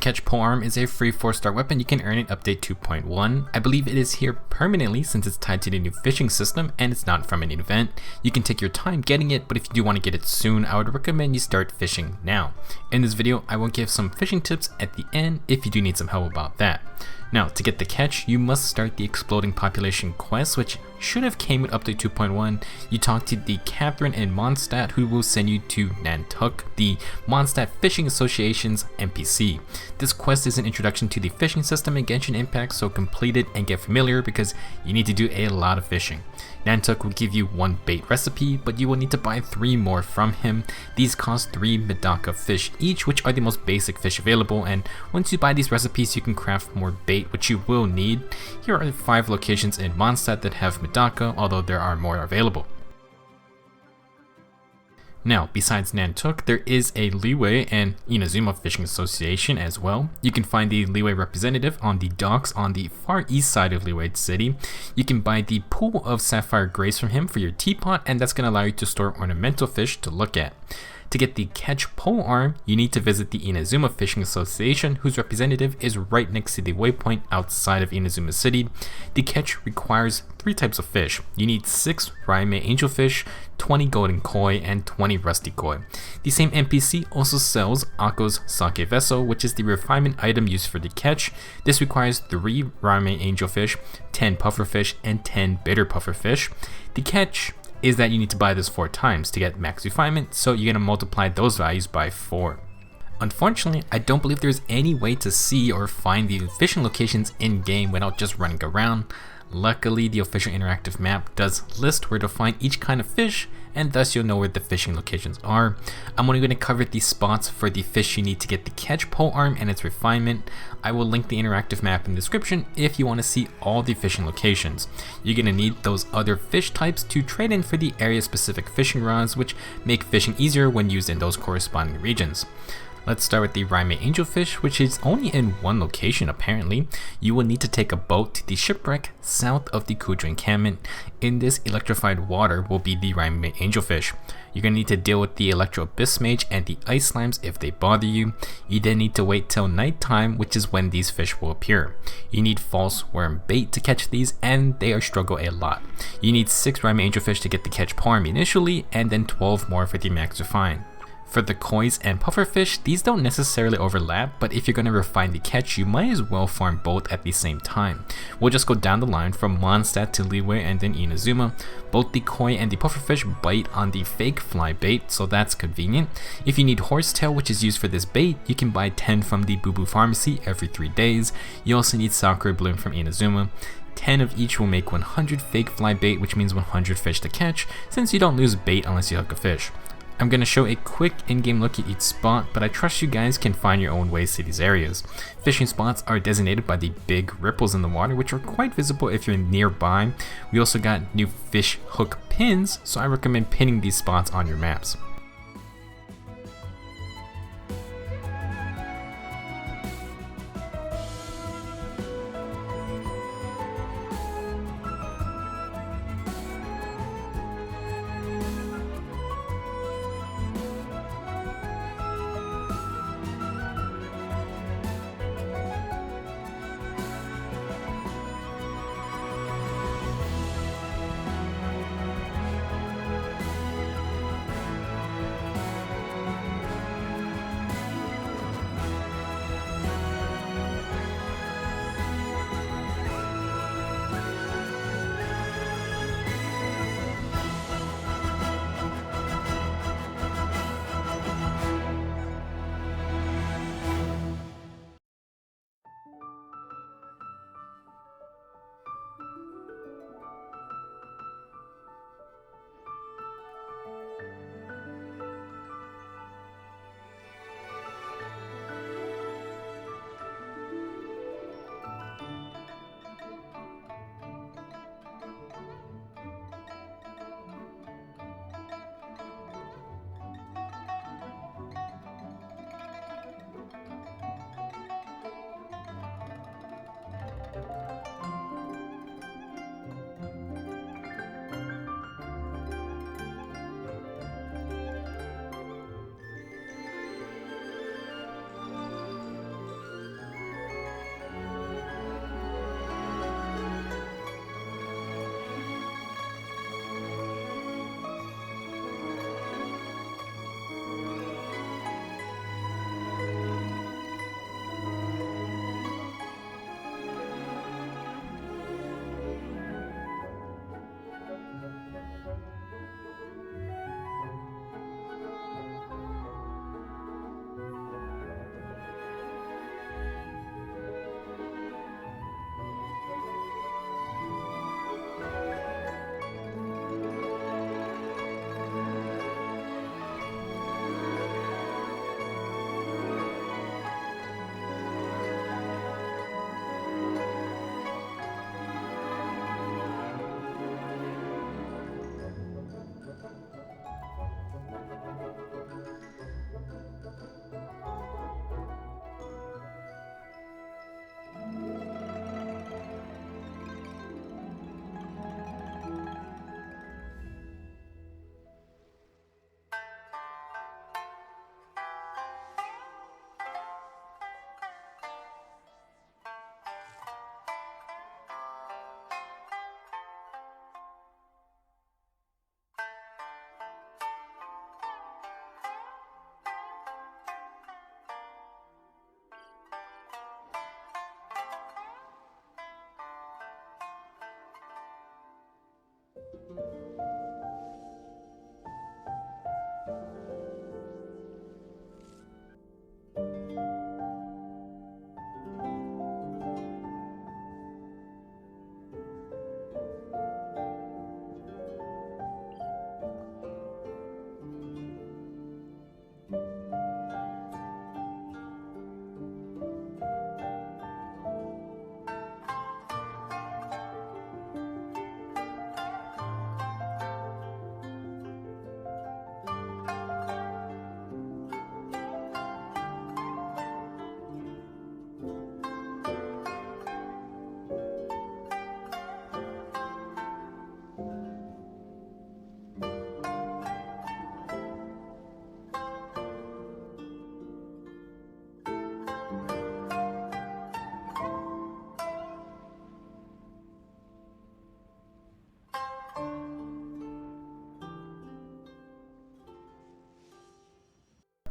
catch Polearm is a free 4-star weapon. You can earn it update 2.1. I believe it is here permanently since it's tied to the new fishing system and it's not from an event. You can take your time getting it, but if you do want to get it soon, I would recommend you start fishing now. In this video, I will give some fishing tips at the end if you do need some help about that. Now, to get the catch, you must start the Exploding Population quest, which should have came with update 2.1. You talk to the Catherine in Mondstadt, who will send you to Nantuk, the Mondstadt Fishing Association's NPC. This quest is an introduction to the fishing system in Genshin Impact, so complete it and get familiar because you need to do a lot of fishing. Nantuk will give you 1 bait recipe, but you will need to buy 3 more from him. These cost 3 Medaka fish each, which are the most basic fish available, and once you buy these recipes you can craft more bait, which you will need. Here are 5 locations in Mondstadt that have Medaka, although there are more available. Now, besides Nantuk, there is a Liyue and Inazuma Fishing Association as well. You can find the Liyue representative on the docks on the far east side of Liyue City. You can buy the Pool of Sapphire Grace from him for your teapot, and that's going to allow you to store ornamental fish to look at. To get the catch Polearm, you need to visit the Inazuma Fishing Association, whose representative is right next to the waypoint outside of Inazuma City. The catch requires 3 types of fish. You need 6 Raimei Angelfish, 20 golden koi, and 20 rusty koi. The same NPC also sells Akko's sake vessel, which is the refinement item used for the catch. This requires 3 Raimei Angelfish, 10 pufferfish, and 10 bitter pufferfish. The catch is that you need to buy this 4 times to get max refinement, so you're going to multiply those values by 4. Unfortunately, I don't believe there's any way to see or find the fishing locations in-game without just running around. Luckily, the official interactive map does list where to find each kind of fish, and thus you'll know where the fishing locations are. I'm only going to cover the spots for the fish you need to get the catch Polearm and its refinement. I will link the interactive map in the description if you want to see all the fishing locations. You're going to need those other fish types to trade in for the area specific fishing rods, which make fishing easier when used in those corresponding regions. Let's start with the Raimei Angelfish, which is only in 1 location apparently. You will need to take a boat to the shipwreck south of the Kudra encampment. In this electrified water will be the Raimei Angelfish. You're going to need to deal with the Electro Abyss Mage and the Ice Slimes if they bother you. You then need to wait till nighttime, which is when these fish will appear. You need false worm bait to catch these, and they struggle a lot. You need 6 Raimei Angelfish to get the catch Polearm initially, and then 12 more for the max refine. For the kois and pufferfish, these don't necessarily overlap, but if you're going to refine the catch, you might as well farm both at the same time. We'll just go down the line from Mondstadt to Liyue and then Inazuma. Both the koi and the pufferfish bite on the fake fly bait, so that's convenient. If you need horsetail, which is used for this bait, you can buy 10 from the Boo Boo Pharmacy every 3 days. You also need Sakura Bloom from Inazuma. 10 of each will make 100 fake fly bait, which means 100 fish to catch, since you don't lose bait unless you hook a fish. I'm going to show a quick in-game look at each spot, but I trust you guys can find your own ways to these areas. Fishing spots are designated by the big ripples in the water, which are quite visible if you're nearby. We also got new fish hook pins, so I recommend pinning these spots on your maps.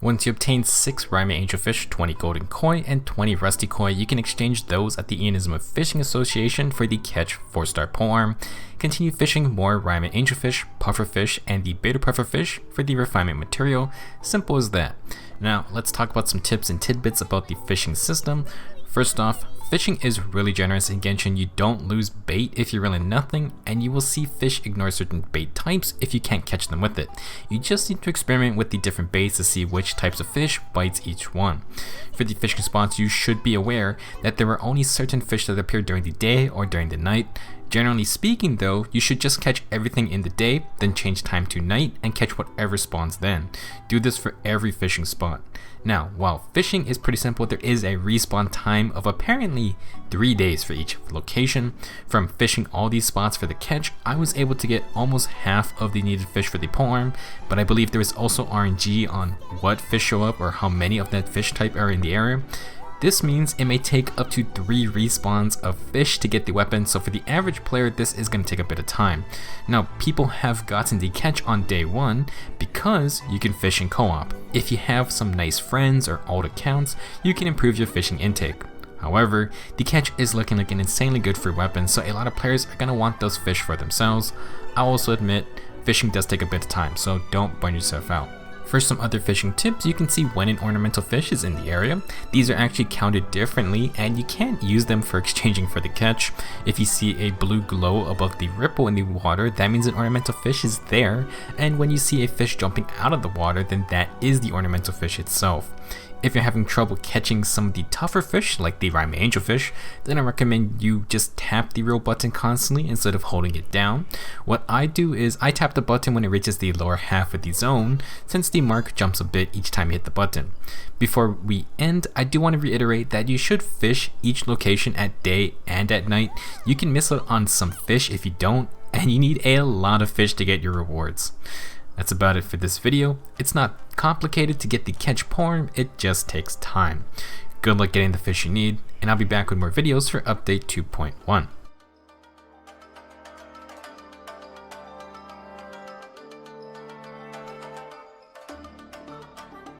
Once you obtain 6 Raimei Angelfish, 20 golden koi, and 20 rusty koi, you can exchange those at the Inazuma Fishing Association for the Catch 4-star Polearm. Continue fishing more Raimei Angelfish, Pufferfish, and the beta Pufferfish for the Refinement material. Simple as that. Now, let's talk about some tips and tidbits about the fishing system. First off, fishing is really generous in Genshin. You don't lose bait if you're reeling nothing, and you will see fish ignore certain bait types if you can't catch them with it. You just need to experiment with the different baits to see which types of fish bites each one. For the fishing spots, you should be aware that there are only certain fish that appear during the day or during the night. Generally speaking though, you should just catch everything in the day, then change time to night and catch whatever spawns then. Do this for every fishing spot. Now, while fishing is pretty simple, there is a respawn time of apparently 3 days for each location. From fishing all these spots for the catch, I was able to get almost half of the needed fish for the polearm, but I believe there is also RNG on what fish show up or how many of that fish type are in the area. This means it may take up to 3 respawns of fish to get the weapon, so for the average player this is going to take a bit of time. Now, people have gotten the catch on day 1 because you can fish in co-op. If you have some nice friends or old accounts, you can improve your fishing intake. However, the catch is looking like an insanely good free weapon, so a lot of players are going to want those fish for themselves. I'll also admit, fishing does take a bit of time, so don't burn yourself out. For some other fishing tips, you can see when an ornamental fish is in the area. These are actually counted differently, and you can't use them for exchanging for the catch. If you see a blue glow above the ripple in the water, that means an ornamental fish is there, and when you see a fish jumping out of the water, then that is the ornamental fish itself. If you're having trouble catching some of the tougher fish, like the Raimei Angelfish, then I recommend you just tap the reel button constantly instead of holding it down. What I do is I tap the button when it reaches the lower half of the zone, since the mark jumps a bit each time you hit the button. Before we end, I do want to reiterate that you should fish each location at day and at night. You can miss out on some fish if you don't, and you need a lot of fish to get your rewards. That's about it for this video. It's not complicated to get the catch polearm, it just takes time. Good luck getting the fish you need, and I'll be back with more videos for update 2.1.